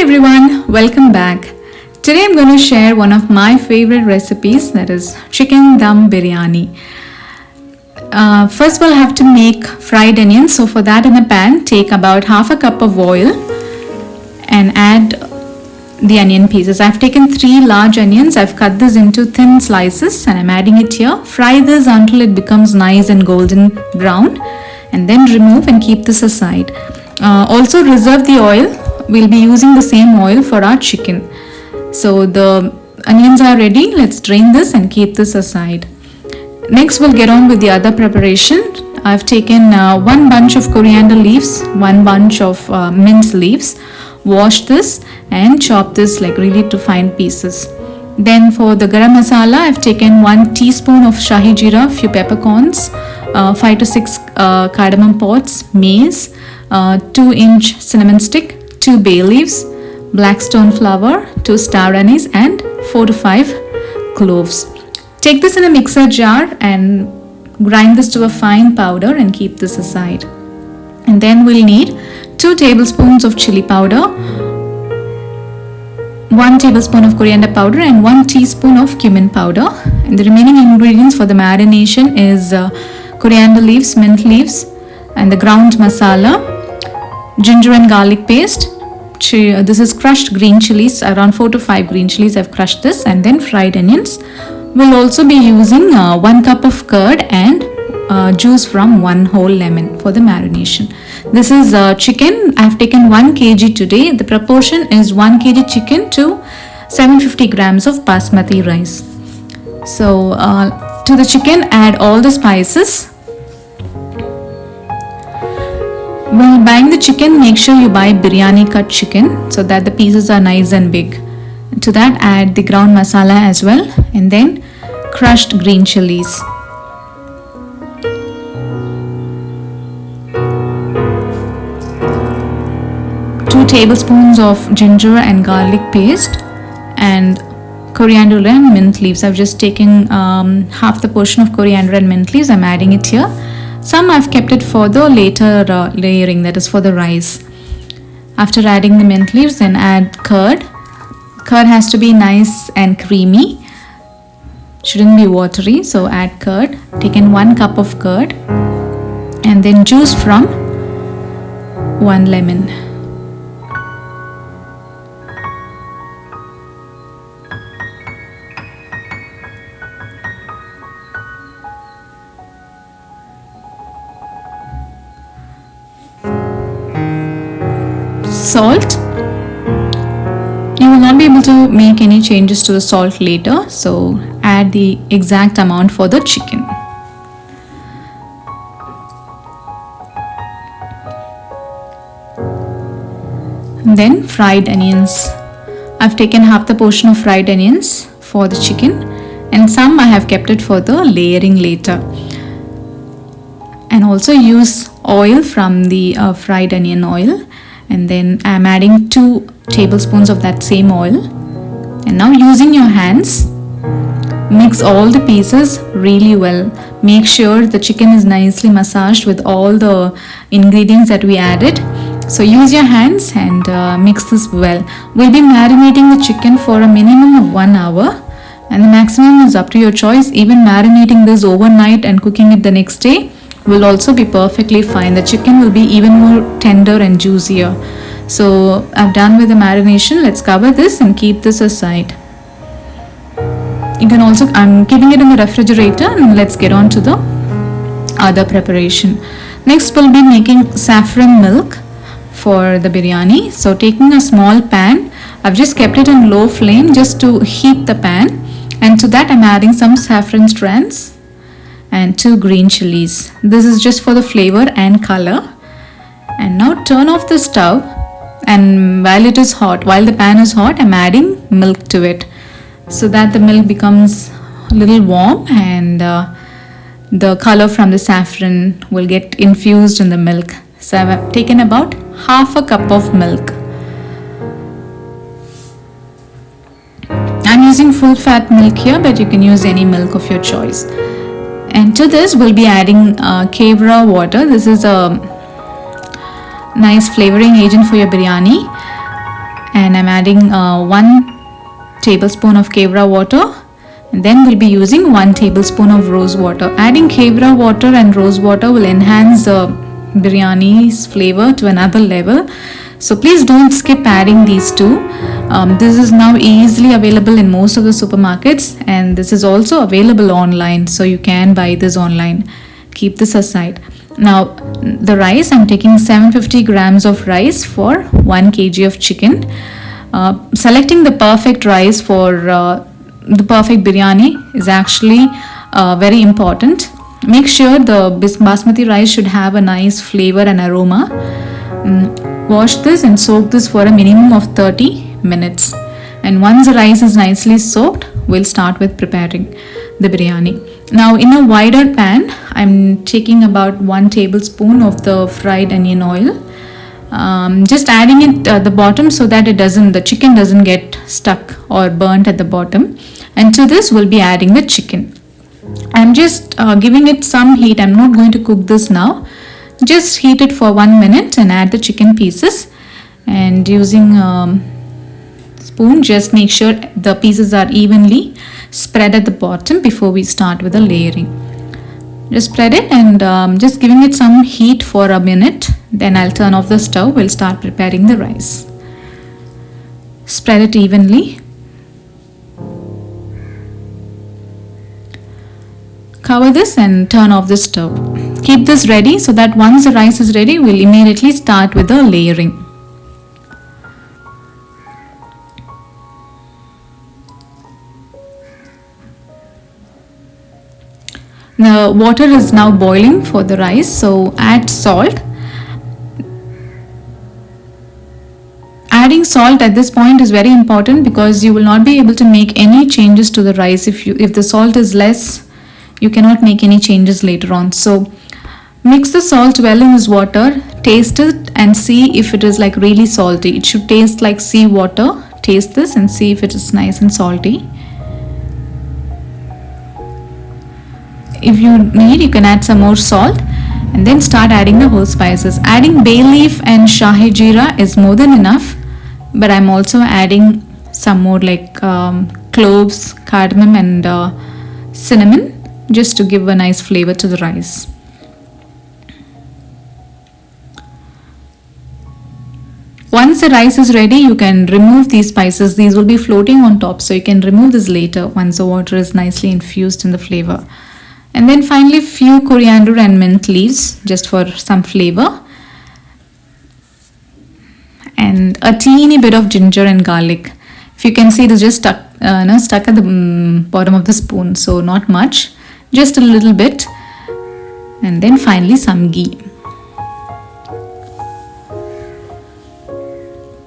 everyone, welcome back. Today I'm going to share one of my favorite recipes, that is chicken dum biryani. First we'll have to make fried onions. So for that, in a pan, take about half a cup of oil and add the onion pieces. I've taken 3 large onions. I've cut this into thin slices and I'm adding it here. Fry this until it becomes nice and golden brown, and then remove and keep this aside. Also reserve the oil. We'll be using the same oil for our chicken. So the onions are ready. Let's drain this and keep this aside. Next we'll get on with the other preparation. I've taken 1 bunch of coriander leaves, 1 bunch of mint leaves. Wash this and chop this like really to fine pieces. Then for the garam masala, I've taken 1 teaspoon of Shahi Jeera, few peppercorns, 5 to 6 cardamom pods, mace, 2-inch cinnamon stick, 2 bay leaves, Blackstone flower, 2 star anise, and 4 to 5 cloves. Take this in a mixer jar and grind this to a fine powder and keep this aside. And then we'll need 2 tablespoons of chili powder, 1 tablespoon of coriander powder, and 1 teaspoon of cumin powder. And the remaining ingredients for the marination is coriander leaves, mint leaves, and the ground masala, ginger and garlic paste. This is crushed green chillies, around 4 to 5 green chillies. I've crushed this, and then fried onions. We'll also be using 1 cup of curd and juice from 1 whole lemon for the marination. This is chicken. I've taken 1 kg today. The proportion is 1 kg chicken to 750 grams of basmati rice. So to the chicken, add all the spices. While buying the chicken, make sure you buy biryani cut chicken so that the pieces are nice and big. To that, add the ground masala as well, and then crushed green chillies. Two tablespoons of ginger and garlic paste, and coriander and mint leaves. I've just taken half the portion of coriander and mint leaves. I'm adding it here. Some I've kept it for the later layering, that is for the rice. After adding the mint leaves, then add curd. Curd has to be nice and creamy, shouldn't be watery, so add curd. Taken 1 cup of curd, and then juice from 1 lemon. Salt. You will not be able to make any changes to the salt later, so add the exact amount for the chicken. And then fried onions. I've taken half the portion of fried onions for the chicken, and some I have kept it for the layering later. And also use oil from the fried onion oil. And then I'm adding 2 tablespoons of that same oil. And now using your hands, mix all the pieces really well. Make sure the chicken is nicely massaged with all the ingredients that we added. So use your hands and mix this well. We'll be marinating the chicken for a minimum of 1 hour, and the maximum is up to your choice. Even marinating this overnight and cooking it the next day will also be perfectly fine. The chicken will be even more tender and juicier. So I'm done with the marination. Let's cover this and keep this aside. You can also, I'm keeping it in the refrigerator, and let's get on to the other preparation. Next we'll be making saffron milk for the biryani. So taking a small pan, I've just kept it on low flame just to heat the pan, and to that I'm adding some saffron strands and 2 green chillies. This is just for the flavor and color. And now turn off the stove, and while the pan is hot, I'm adding milk to it so that the milk becomes a little warm, and the color from the saffron will get infused in the milk. So I've taken about half a cup of milk. I'm using full fat milk here, but you can use any milk of your choice. And to this we'll be adding kevra water. This is a nice flavoring agent for your biryani. and I'm adding 1 tablespoon of kevra water, and then we'll be using 1 tablespoon of rose water. Adding kevra water and rose water will enhance the biryani's flavor to another level. So please don't skip adding these two. This is now easily available in most of the supermarkets, and this is also available online, so you can buy this online. Keep this aside. Now the rice, I'm taking 750 grams of rice for 1 kg of chicken. Selecting the perfect rice for the perfect biryani is actually very important. Make sure the basmati rice should have a nice flavor and aroma. Wash this and soak this for a minimum of 30 minutes. And once the rice is nicely soaked, we'll start with preparing the biryani. Now in a wider pan, I'm taking about 1 tablespoon of the fried onion oil. Just adding it at the bottom so that the chicken doesn't get stuck or burnt at the bottom. And to this we'll be adding the chicken. I'm just giving it some heat. I'm not going to cook this now. Just heat it for 1 minute and add the chicken pieces. And using spoon, just make sure the pieces are evenly spread at the bottom before we start with the layering. Just spread it and just giving it some heat for a minute. Then I'll turn off the stove. We'll start preparing the rice. Spread it evenly. Cover this and turn off the stove. Keep this ready so that once the rice is ready, we'll immediately start with the layering. The water is now boiling for the rice, so add salt. Adding salt at this point is very important because you will not be able to make any changes to the rice. If the salt is less, you cannot make any changes later on. So mix the salt well in this water, taste it and see if it is like really salty. It should taste like sea water. Taste this and see if it is nice and salty. If you need, you can add some more salt and then start adding the whole spices. Adding bay leaf and Shahi Jeera is more than enough, but I'm also adding some more like cloves, cardamom and cinnamon, just to give a nice flavor to the rice. Once the rice is ready, you can remove these spices. These will be floating on top, so you can remove this later once the water is nicely infused in the flavor. And then finally few coriander and mint leaves just for some flavor. And a teeny bit of ginger and garlic. If you can see, it is just stuck at the bottom of the spoon, so not much, just a little bit. And then finally some ghee.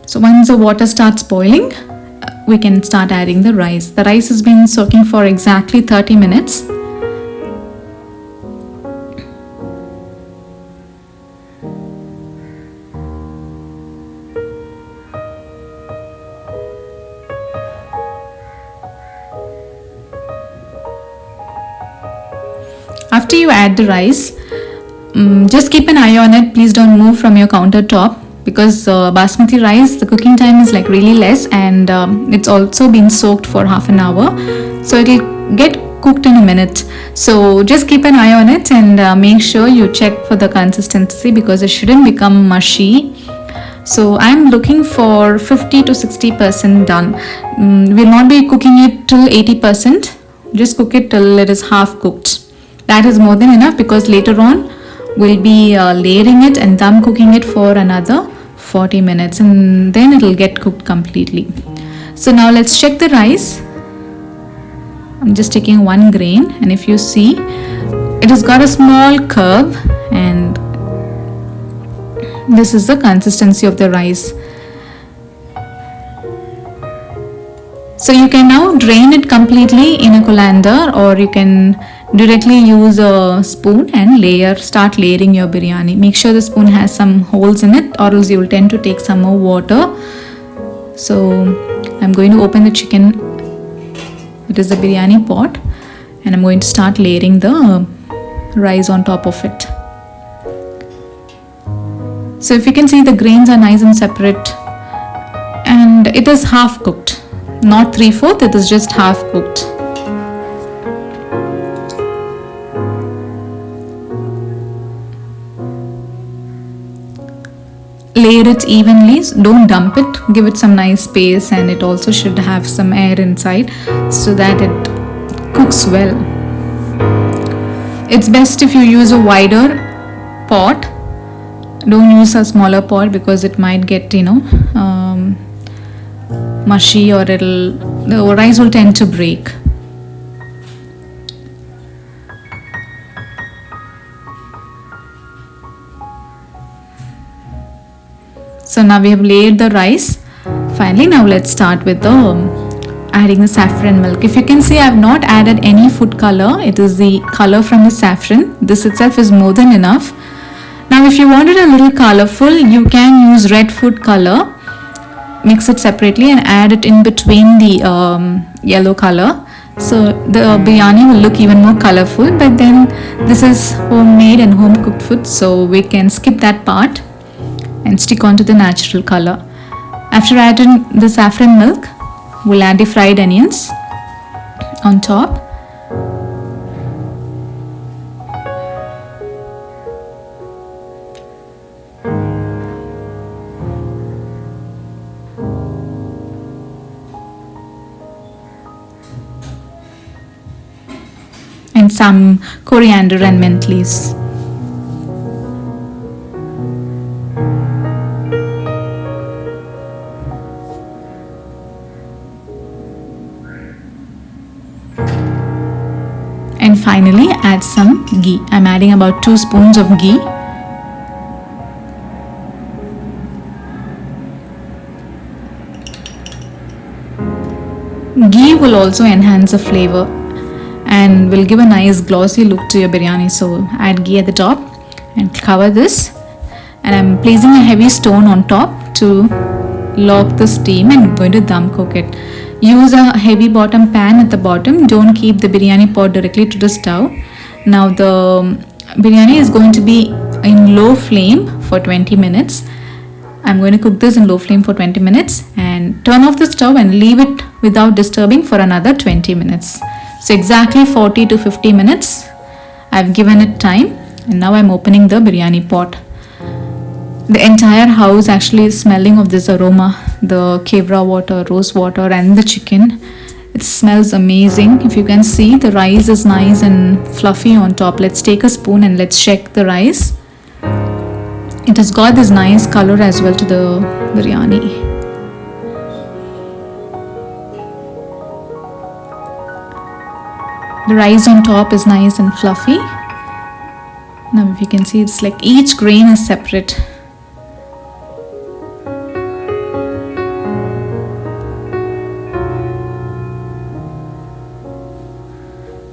So once the water starts boiling, we can start adding the rice. The rice has been soaking for exactly 30 minutes. After you add the rice, just keep an eye on it. Please don't move from your countertop because basmati rice, the cooking time is like really less, and it's also been soaked for half an hour, so it'll get cooked in a minute. So just keep an eye on it and make sure you check for the consistency because it shouldn't become mushy. So I'm looking for 50 to 60% done. We'll not be cooking it till 80%. Just cook it till it is half cooked. That is more than enough because later on we'll be layering it and dum cooking it for another 40 minutes and then it'll get cooked completely. So now let's check the rice. I'm just taking 1 grain, and if you see, it has got a small curve, and this is the consistency of the rice. So you can now drain it completely in a colander, or you can directly use a spoon and start layering your biryani. Make sure the spoon has some holes in it, or else you will tend to take some more water. So I'm going to open the chicken. It is the biryani pot, and I'm going to start layering the rice on top of it. So if you can see, the grains are nice and separate, and and it is half cooked, not 3/4, it is just half cooked. Layer it evenly, don't dump it, give it some nice space, and it also should have some air inside so that it cooks well. It's best if you use a wider pot, don't use a smaller pot because it might get mushy, or the rice will tend to break. So now we have layered the rice. Finally, now let's start with adding the saffron milk. If you can see, I have not added any food color. It is the color from the saffron. This itself is more than enough. Now if you want it a little colorful, you can use red food color. Mix it separately and add it in between the yellow color. So the biryani will look even more colorful. But then this is homemade and home cooked food, so we can skip that part and stick on to the natural color. After adding the saffron milk, we'll add the fried onions on top. And some coriander and mint leaves. And finally add some ghee. I'm adding about 2 spoons of ghee. Ghee will also enhance the flavor and will give a nice glossy look to your biryani. So add ghee at the top and cover this. And I'm placing a heavy stone on top to lock the steam, and I'm going to dum cook it. Use a heavy bottom pan at the bottom. Don't keep the biryani pot directly to the stove. Now the biryani is going to be in low flame for 20 minutes. I'm going to cook this in low flame for 20 minutes and turn off the stove and leave it without disturbing for another 20 minutes. So exactly 40 to 50 minutes I've given it time, and now I'm opening the biryani pot. The entire house actually is smelling of this aroma, the kevra water, rose water and the chicken. It smells amazing. If you can see, the rice is nice and fluffy on top. Let's take a spoon and let's check the rice. It has got this nice color as well to the biryani. The rice on top is nice and fluffy. Now if you can see, it's like each grain is separate.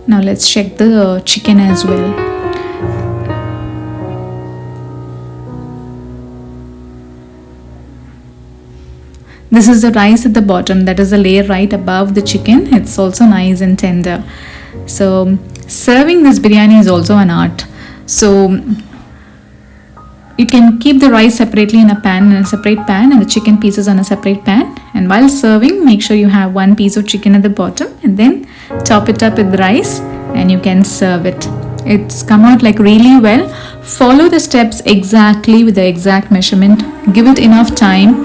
Now let's check the chicken as well. This is the rice at the bottom, that is a layer right above the chicken. It's also nice and tender. So serving this biryani is also an art. So you can keep the rice separately in a separate pan, and the chicken pieces on a separate pan. And while serving, make sure you have one piece of chicken at the bottom, and then top it up with rice, and you can serve it. It's come out like really well. Follow the steps exactly with the exact measurement. Give it enough time.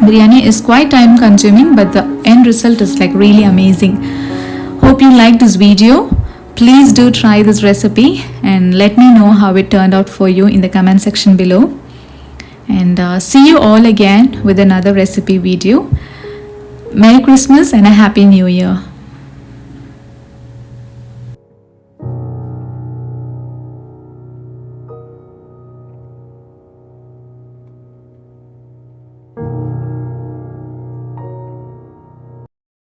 Biryani is quite time consuming, but the end result is like really amazing. Hope you liked this video. Please do try this recipe and let me know how it turned out for you in the comment section below. And see you all again with another recipe video. Merry Christmas and a Happy New Year.